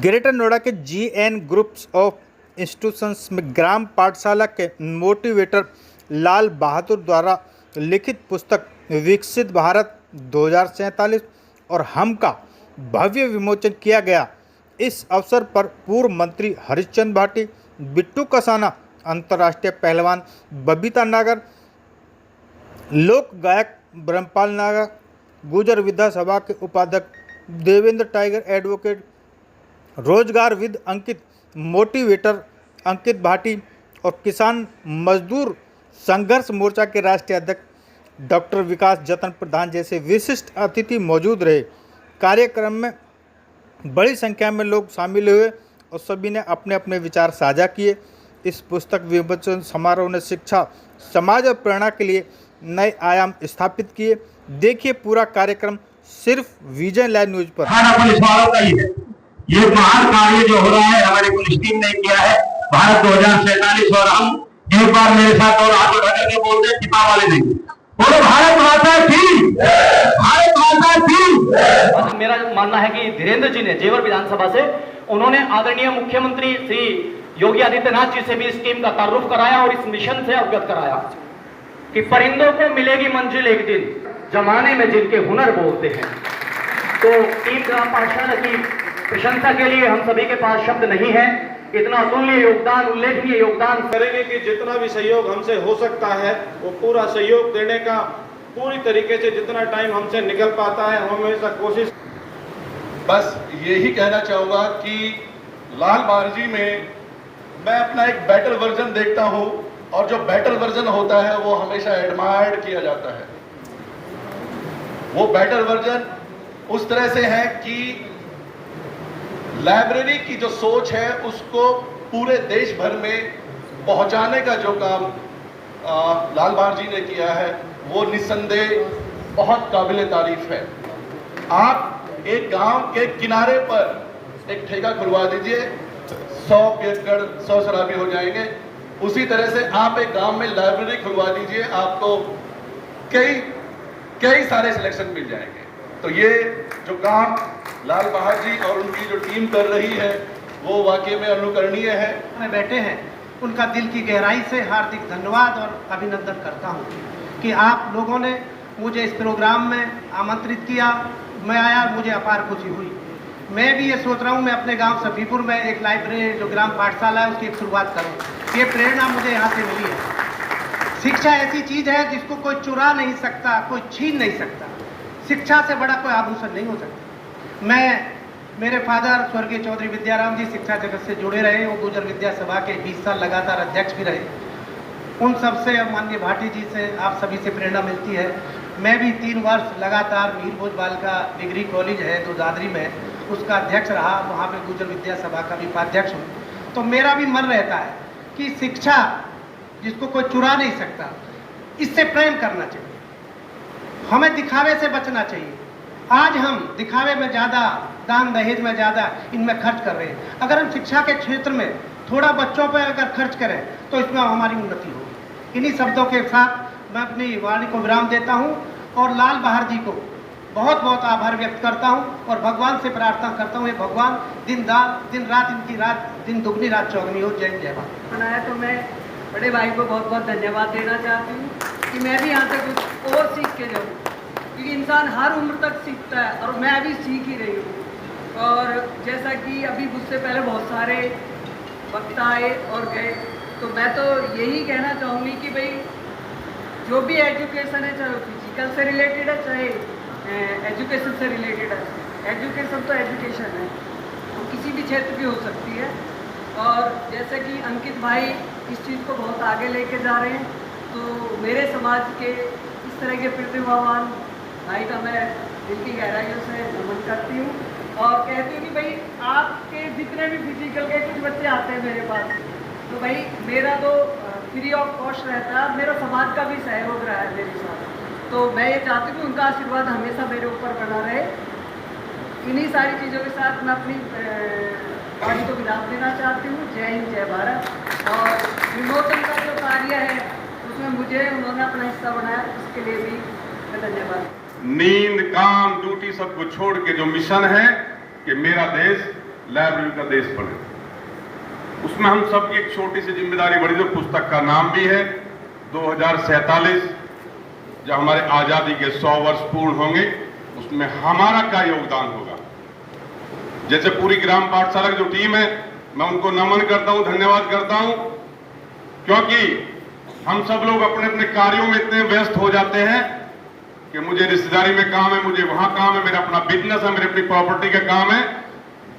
Greater Noida के GN groups of institutions में ग्राम पाठशाला के मोटिवेटर लाल बहादुर द्वारा लिखित पुस्तक विकसित भारत 2047 और हम का भव्य विमोचन किया गया। इस अवसर पर पूर्व मंत्री हरिश्चंद्र भाटी, बिट्टू कसाना, अंतर्राष्ट्रीय पहलवान बबीता नागर, लोक गायक ब्रह्मपाल नागर, गुजर विद्या सभा के उपाध्यक्ष देवेंद्र टाइगर एडवोकेट, रोजगार विद अंकित, मोटिवेटर अंकित भाटी और किसान मजदूर संघर्ष मोर्चा के राष्ट्रीय अध्यक्ष डॉक्टर विकास जतन प्रधान जैसे विशिष्ट अतिथि मौजूद रहे। कार्यक्रम में बड़ी संख्या में लोग शामिल हुए और सभी ने अपने अपने विचार साझा किए। इस पुस्तक विमोचन समारोह ने शिक्षा, समाज और प्रेरणा के लिए नए आयाम स्थापित किए। देखिए पूरा कार्यक्रम सिर्फ विजय लाइव न्यूज पर। ये महान कार्य जो हो रहा है हमारी पुलिस टीम ने किया है भारत 2047 और हम एक बार मेरे साथ और हाथ उठा करके बोल रहे किताब वाले नहीं बोलो भारत माता की, भारत माता की। मेरा मानना है कि धीरेन्द्र जी ने जेवर विधानसभा से उन्होंने आदरणीय मुख्यमंत्री श्री योगी आदित्यनाथ जी से भी इस टीम का तारुफ कराया और इस मिशन से अवगत कराया कि परिंदों को मिलेगी मंजिल एक दिन जमाने में जिनके हुनर बोलते हैं। तो टीम ग्राम पाठशाला की प्रशंसा के लिए हम सभी के पास शब्द नहीं है। इतना अतुल्य योगदान, उल्लेखनीय योगदान करेंगे कि जितना भी सहयोग हमसे हो सकता है वो पूरा सहयोग देने का पूरी तरीके से जितना टाइम हमसे निकल पाता है हम हमेशा कोशिश। बस यही कहना चाहूँगा कि लाल बारजी में मैं अपना एक बेटर वर्जन देखता हूँ और जो बेटर वर्जन होता है वो हमेशा एडमायर्ड किया जाता है। वो बेटर वर्जन उस तरह से है कि लाइब्रेरी की जो सोच है उसको पूरे देश भर में पहुंचाने का जो काम लाल बारजी ने किया है वो निस्संदेह बहुत काबिल तारीफ है। आप एक गांव के किनारे पर एक ठेका खुलवा दीजिए, 100 एकड़ 100 शराबी हो जाएंगे। उसी तरह से आप एक गांव में लाइब्रेरी खुलवा दीजिए, आपको कई सारे सिलेक्शन मिल जाएंगे। तो ये जो काम लाल बहादुर जी और उनकी जो टीम कर रही है वो वाकई में अनुकरणीय है। में बैठे हैं उनका दिल की गहराई से हार्दिक धन्यवाद और अभिनंदन करता हूं कि आप लोगों ने मुझे इस प्रोग्राम में आमंत्रित किया। मैं आया, मुझे अपार खुशी हुई। मैं भी ये सोच रहा हूं मैं अपने गांव सफीपुर में एक लाइब्रेरी जो ग्राम पाठशाला है उसकी एक शुरुआत करूं। ये प्रेरणा मुझे यहाँ से मिली है। शिक्षा ऐसी चीज़ है जिसको कोई चुरा नहीं सकता, कोई छीन नहीं सकता। शिक्षा से बड़ा कोई आभूषण नहीं हो सकता। मेरे फादर स्वर्गीय चौधरी विद्याराम जी शिक्षा जगत से जुड़े रहे। वो गुजर विद्या सभा के 20 साल लगातार अध्यक्ष भी रहे। उन सबसे माननीय भाटी जी से आप सभी से प्रेरणा मिलती है। मैं भी 3 वर्ष लगातार मीर भोजपाल का डिग्री कॉलेज है जो दादरी में, उसका अध्यक्ष रहा। वहाँ पे गुजर विद्या सभा का भी उपाध्यक्ष हूँ। तो मेरा भी मन रहता है कि शिक्षा जिसको कोई चुरा नहीं सकता, इससे प्रेम करना चाहिए। हमें दिखावे से बचना चाहिए। आज हम दिखावे में ज़्यादा, दान दहेज में ज़्यादा इनमें खर्च कर रहे हैं। अगर हम शिक्षा के क्षेत्र में थोड़ा बच्चों पर अगर खर्च करें तो इसमें हमारी उन्नति होगी। इन्हीं शब्दों के साथ मैं अपनी वाणी को विराम देता हूं और लाल बहादुर जी को बहुत बहुत आभार व्यक्त करता हूं और भगवान से प्रार्थना करता हूं, हे भगवान दिन रात इनकी दिन दुगनी रात चौगनी हो। जय जय भारत। बनाया तो मैं बड़े भाई को बहुत बहुत धन्यवाद देना चाहती हूँ कि मैं भी यहाँ से कुछ और सीख के जाऊँ, क्योंकि इंसान हर उम्र तक सीखता है और मैं अभी सीख ही रही हूँ। और जैसा कि अभी मुझसे पहले बहुत सारे वक्ता आए और गए, तो मैं तो यही कहना चाहूँगी कि भाई जो भी एजुकेशन है, चाहे फिजिकल से रिलेटेड है चाहे एजुकेशन से रिलेटेड है, एजुकेशन तो एजुकेशन है, तो किसी भी क्षेत्र की हो सकती है। और जैसे कि अंकित भाई इस चीज़ को बहुत आगे लेके जा रहे हैं, तो मेरे समाज के इस तरह के प्रतिभावान भाई का मैं दिल की गहराइयों से नमन करती हूँ और कहती हूँ कि भाई आपके जितने भी फिजिकल के कुछ बच्चे आते हैं मेरे पास, तो भाई मेरा तो फ्री ऑफ कॉस्ट रहता है। मेरा समाज का भी सहयोग रहा है मेरे साथ, तो मैं ये चाहती हूँ कि उनका आशीर्वाद हमेशा मेरे ऊपर बना रहे। इन्हीं सारी चीज़ों के साथ मैं अपनी वाणी को विराम देना चाहती हूँ। जय हिंद, जय भारत। और विमोचन का जो कार्य है उसमें मुझे उन्होंने अपना हिस्सा बनाया, उसके लिए भी मैं धन्यवाद। नींद, काम, ड्यूटी सबको छोड़ के जो मिशन है कि मेरा देश लाइब्रेरी का देश बने। उसमें हम सब की एक छोटी सी जिम्मेदारी बड़ी, जो पुस्तक का नाम भी है 2047, जब हमारे आजादी के 100 वर्ष पूर्ण होंगे, उसमें हमारा क्या योगदान होगा। जैसे पूरी ग्राम पाठशाला की जो टीम है, मैं उनको नमन करता हूं, धन्यवाद करता हूं, क्योंकि हम सब लोग अपने अपने कार्यों में इतने व्यस्त हो जाते हैं कि मुझे रिश्तेदारी में काम है, मुझे वहां काम है, मेरा अपना बिजनेस है, मेरी अपनी प्रॉपर्टी का काम है,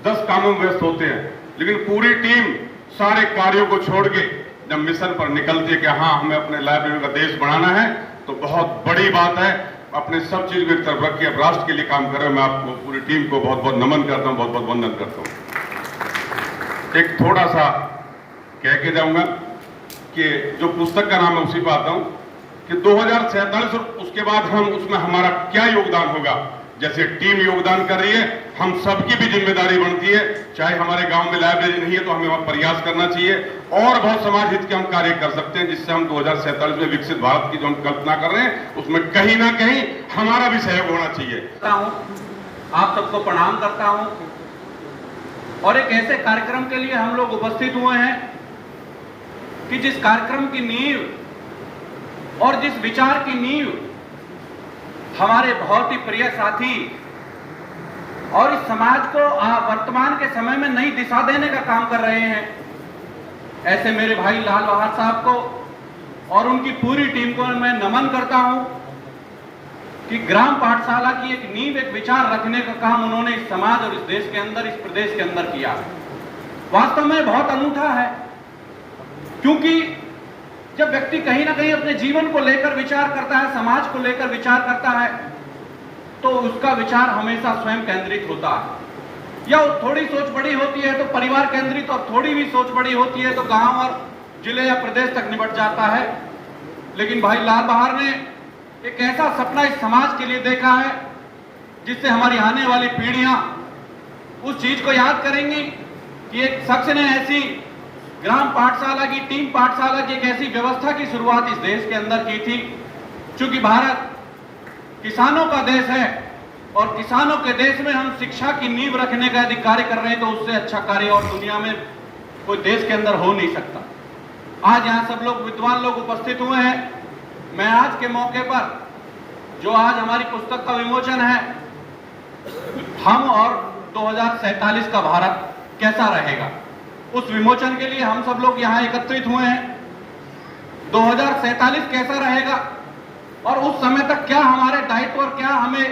10 कामों में व्यस्त होते हैं। लेकिन पूरी टीम सारे कार्यों को छोड़ के जब मिशन पर निकलती है कि हाँ हमें अपने लाइब्रेरी का देश बनाना है, तो बहुत बड़ी बात है। अपने सब चीज को एक तरफ रख के अब राष्ट्र के लिए काम कर रहे हैं। मैं आपको पूरी टीम को बहुत बहुत नमन करता हूं, बहुत बहुत वंदन करता हूं। एक थोड़ा सा कह के जाऊंगा कि जो पुस्तक का नाम है उसी पर आता हूं कि 2047 और उसके बाद हम उसमें हमारा क्या योगदान होगा। जैसे टीम योगदान कर रही है, हम सबकी भी जिम्मेदारी बनती है। चाहे हमारे गांव में लाइब्रेरी नहीं है तो हमें वहां प्रयास करना चाहिए, और बहुत समाज हित के हम कार्य कर सकते हैं, जिससे हम 2047 में विकसित भारत की जो हम कल्पना कर रहे हैं उसमें कहीं ना कहीं हमारा भी सहयोग होना चाहिए। आप सबको प्रणाम करता हूं, और एक ऐसे कार्यक्रम के लिए हम लोग उपस्थित हुए हैं कि जिस कार्यक्रम की नींव और जिस विचार की नींव हमारे बहुत ही प्रिय साथी और इस समाज को वर्तमान के समय में नई दिशा देने का काम कर रहे हैं, ऐसे मेरे भाई लाल बहार साहब को और उनकी पूरी टीम को मैं नमन करता हूं कि ग्राम पाठशाला की एक नींव, एक विचार रखने का काम उन्होंने इस समाज और इस देश के अंदर, इस प्रदेश के अंदर किया। वास्तव में बहुत अनूठा है, क्योंकि जब व्यक्ति कहीं ना कहीं अपने जीवन को लेकर विचार करता है, समाज को लेकर विचार करता है, तो उसका विचार हमेशा स्वयं केंद्रित होता है, या थोड़ी सोच बड़ी होती है तो परिवार केंद्रित, और थोड़ी भी सोच बड़ी होती है तो गांव और जिले या प्रदेश तक निपट जाता है। लेकिन भाई लाल बहार ने एक ऐसा सपना इस समाज के लिए देखा है जिससे हमारी आने वाली पीढ़ियां उस चीज को याद करेंगी कि एक शख्स ने ऐसी ग्राम पाठशाला की, टीम पाठशाला की एक ऐसी व्यवस्था की शुरुआत इस देश के अंदर की थी। चूंकि भारत किसानों का देश है और किसानों के देश में हम शिक्षा की नींव रखने का यदि कार्य कर रहे हैं तो उससे अच्छा कार्य और दुनिया में कोई देश के अंदर हो नहीं सकता। आज यहाँ सब लोग विद्वान लोग उपस्थित हुए हैं। मैं आज के मौके पर, जो आज हमारी पुस्तक का विमोचन है, हम और 2047 का भारत कैसा रहेगा, उस विमोचन के लिए हम सब लोग यहाँ एकत्रित हुए हैं। 2047 कैसा रहेगा और उस समय तक क्या हमारे दायित्व और क्या हमें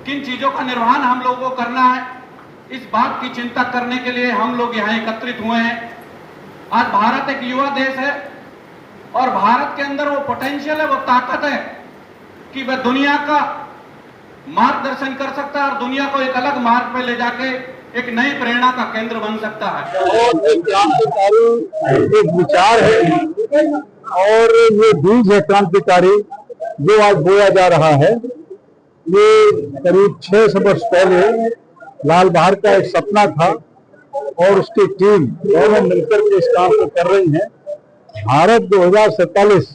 किन चीजों का निर्वहन हम लोगों को करना है, इस बात की चिंता करने के लिए हम लोग यहाँ एकत्रित हुए हैं। आज भारत एक युवा देश है और भारत के अंदर वो पोटेंशियल है, वो ताकत है कि वह दुनिया का मार्गदर्शन कर सकता है और दुनिया को एक अलग मार्ग पे ले जाके एक नई प्रेरणा का केंद्र बन सकता है। और क्रांतिकारी एक विचार है और ये बीज है क्रांतिकारी जो आज बोया जा रहा है। ये करीब 600 वर्ष पहले लाल बहार का एक सपना था और उसकी टीम दोनों मिलकर के इस काम को कर रही है। भारत 2047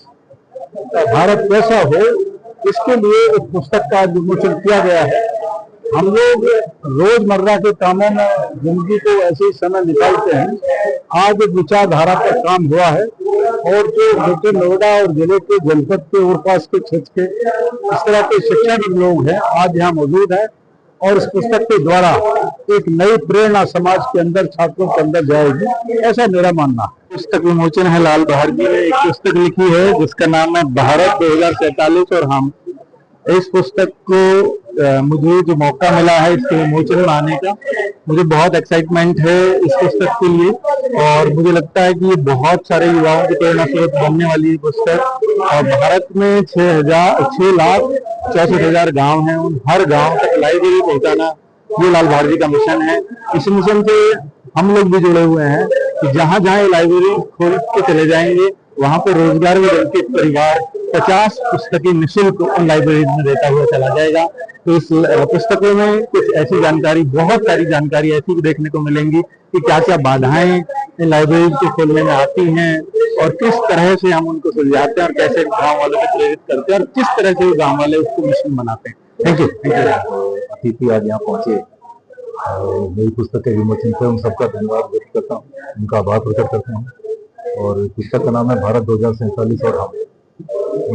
का भारत कैसा हो, इसके लिए एक पुस्तक का विमोचन किया गया है। हम लोग रोजमर्रा के कामों में जिंदगी को ऐसे ही समय निकालते हैं। आज एक विचारधारा का काम हुआ है और जो ग्रेटर नोएडा और जिले के जनपद के और पास के क्षेत्र के इस तरह के शिक्षक लोग हैं आज यहाँ मौजूद हैं और इस पुस्तक के द्वारा एक नई प्रेरणा समाज के अंदर, छात्रों के अंदर जाएगी, ऐसा मेरा मानना है। पुस्तक विमोचन है, लाल बहार जी ने एक पुस्तक लिखी है जिसका नाम है भारत 2047 और हम। इस पुस्तक को मुझे जो मौका मिला है इसके विमोचन में आने का, मुझे बहुत एक्साइटमेंट है इस पुस्तक के लिए और मुझे लगता है कि ये बहुत सारे युवाओं की प्रेरणा स्रोत बनने वाली पुस्तक। और भारत में 6,64,000 गांव हैं, उन हर गांव तक लाइब्रेरी पहुंचाना ये लाल बहार जी का मिशन है। इस मिशन से हम लोग भी जुड़े हुए हैं कि जहां जहां ये लाइब्रेरी खोल के चले जाएंगे वहां पर रोजगार में उनके परिवार 50 पुस्तकें निःशुल्क उन लाइब्रेरी में देता हुआ चला जाएगा। तो इस पुस्तकों में कुछ ऐसी जानकारी, बहुत सारी जानकारी ऐसी भी देखने को मिलेंगी कि क्या क्या बाधाएं इन लाइब्रेरी के खोलने में आती हैं और किस तरह से हम उनको सुलझाते हैं और कैसे गाँव वालों को प्रेरित करते हैं और किस तरह से गाँव वाले उसको मिशन बनाते हैं। Thank you. अतिथि आज यहाँ पहुंचे मेरी पुस्तक के विमोचन से उन सबका धन्यवाद व्यक्त करता हूँ, उनका आभार प्रकट करता हूँ। और पुस्तक का नाम है भारत 2047 और हम।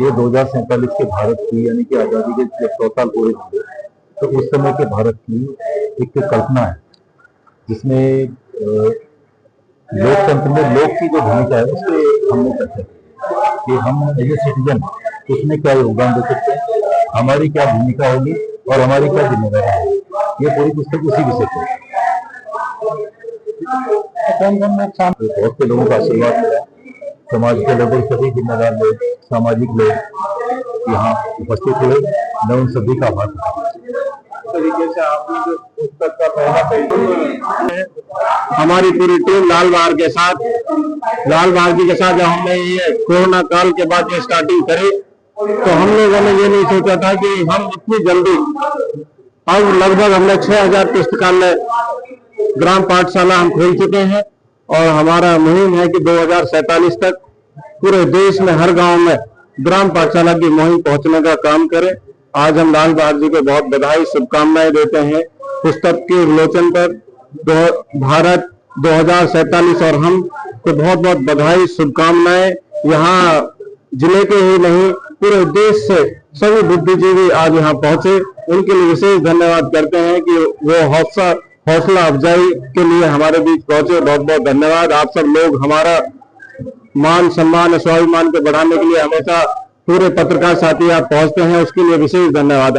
ये 2047 के भारत की यानी कि आज़ादी के जब 100 साल पूरे होंगे तो उस समय के भारत की एक कल्पना है, जिसमें लोकतंत्र में लोक की जो भूमिका है उस पर हमने चर्चा की कि हम एज ए सिटीजन उसमें क्या योगदान दे सकते हैं, हमारी क्या भूमिका होगी और हमारी क्या जिम्मेदारी होगी। ये पूरी पुस्तक उसी विषय पर बहुत से लोगों का आशीर्वाद मिला, समाज के लगभग सभी जिम्मेदार लोग, सामाजिक लोग यहाँ उपस्थित हुए। मैं उन सभी का आभार तरीके से आपने जो पुस्तक का पहला पेज हमारी पूरी टीम लाल बहादुर के साथ जब हमने ये कोरोना काल के बाद जो स्टार्टिंग करी तो हम लोगों ने ये नहीं सोचा था कि हम इतनी जल्दी, अब लगभग हमने 6000 पुस्तकालय ग्राम पाठशाला हम खोल चुके हैं और हमारा मुहिम है कि 2047 तक पूरे देश में हर गांव में ग्राम पाठशाला की मुहिम पहुंचने का काम करें। आज हम लाल बहादुर जी को बहुत बधाई शुभकामनाएं देते हैं पुस्तक के विमोचन पर। भारत 2047 और हम को बहुत बहुत बधाई शुभकामनाएं। यहाँ जिले के ही नहीं पूरे देश से सभी बुद्धिजीवी आज यहाँ पहुंचे, उनके लिए विशेष धन्यवाद करते हैं कि वो हौसला अफजाई के लिए हमारे बीच पहुंचे। बहुत बहुत धन्यवाद। आप सब लोग हमारा मान सम्मान स्वाभिमान को बढ़ाने के लिए हमेशा पूरे पत्रकार साथी आप पहुंचते हैं, उसके लिए विशेष धन्यवाद।